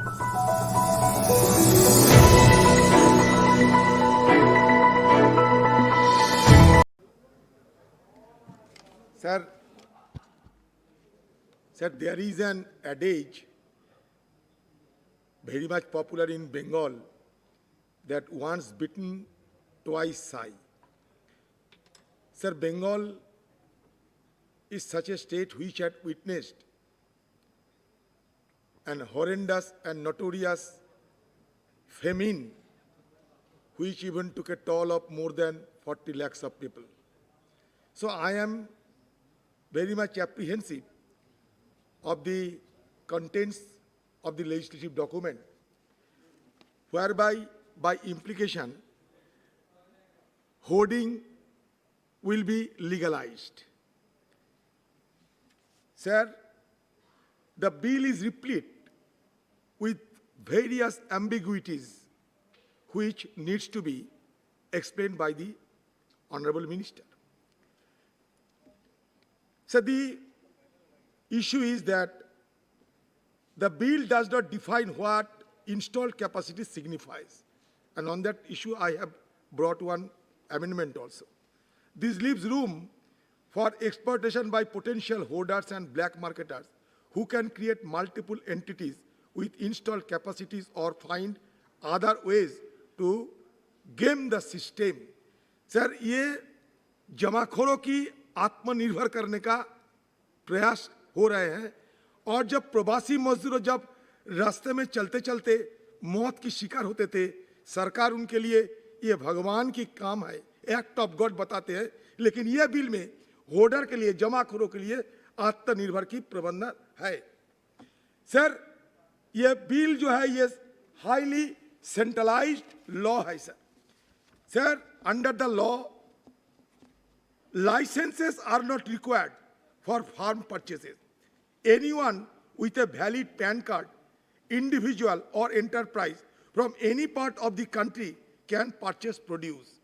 Sir, there is an adage very much popular in Bengal that once bitten, twice shy. Sir, Bengal is such a state which had witnessed an horrendous and notorious famine which even took a toll of more than 40 lakhs of people. So I am very much apprehensive of the contents of the legislative document, whereby by implication hoarding will be legalized. Sir, the bill is replete with various ambiguities which needs to be explained by the Honorable Minister. So the issue is that the bill does not define what installed capacity signifies. And on that issue, I have brought one amendment also. This leaves room for exploitation by potential hoarders and black marketers who can create multiple entities with installed capacities or find other ways to game the system. Sir, ये जमाखोरों की आत्मनिर्भर करने का प्रयास हो रहे हैं, और जब प्रवासी मजदूर जब रास्ते में चलते चलते मौत की शिकार होते थे, सरकार उनके लिए ये भगवान की काम है, एक्ट ऑफ गॉड बताते हैं, लेकिन ये बिल में होर्डर के लिए, जमाखोरों के लिए आत्मनिर्भर की प्रबंधन है। सर, ये बिल जो है ये हाईली सेंट्रलाइज्ड लॉ है। Sir, under the law licenses are not required for farm purchases. Anyone with a valid PAN card, individual or enterprise from any part of the country can purchase produce.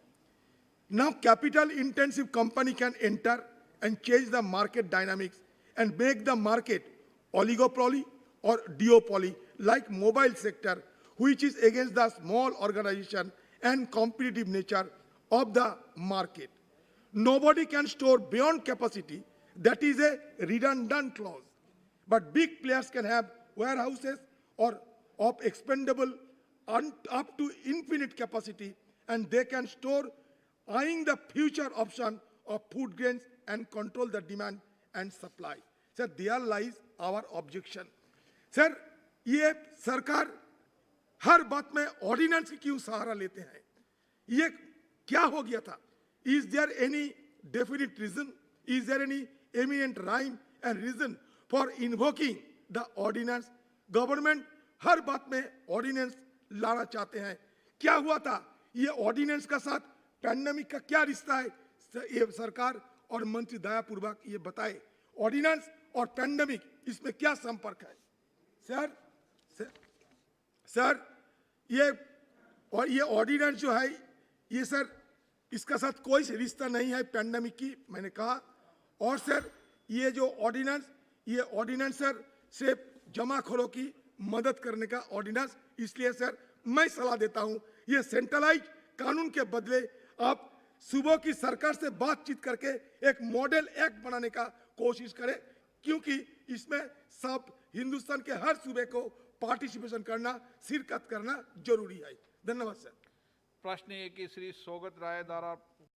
Now, capital-intensive company can enter and change the market dynamics and make the market oligopoly or duopoly like mobile sector, which is against the small organization and competitive nature of the market. Nobody can store beyond capacity. That is a redundant clause. But big players can have warehouses or of expendable up to infinite capacity, and they can store, eyeing the future option of food grains and control the demand and supply. Sir, there lies our objection. Sir, ये सरकार हर बात में ordinance की क्यों सहारा लेते हैं? ये क्या हो गया था? Is there any definite reason? Is there any eminent rhyme and reason for invoking the ordinance? Government हर बात में ordinance लाना चाहते हैं. क्या हुआ था? ये ordinance का साथ पैंडेमिक का क्या रिश्ता है? ये सरकार और मंत्री दयापूर्वक ये बताए. Ordinance और पैंडेमिक इसमें क्या संपर्क है? सर, ये ordinance जो है, ये सर इसका साथ कोई रिश्ता नहीं है पैंडेमिक की, मैंने कहा। और सर, ये जो ऑर्डिनेंस सर सिर्फ जमाखोरों की मदद करने का ऑर्डिनेंस, इसलिए सर मैं सलाह देता हूं, ये सेंट्रलाइज कानून के बदले आप सूबों की सरकार से बातचीत करके एक मॉडल एक्ट बनाने का कोशिश करें, क्योंकि इसमें सब हिंदुस्तान के हर सूबे को पार्टिसिपेशन करना, शिरकत करना जरूरी है। धन्यवाद सर। प्रश्न है कि श्री सौगत राय द्वारा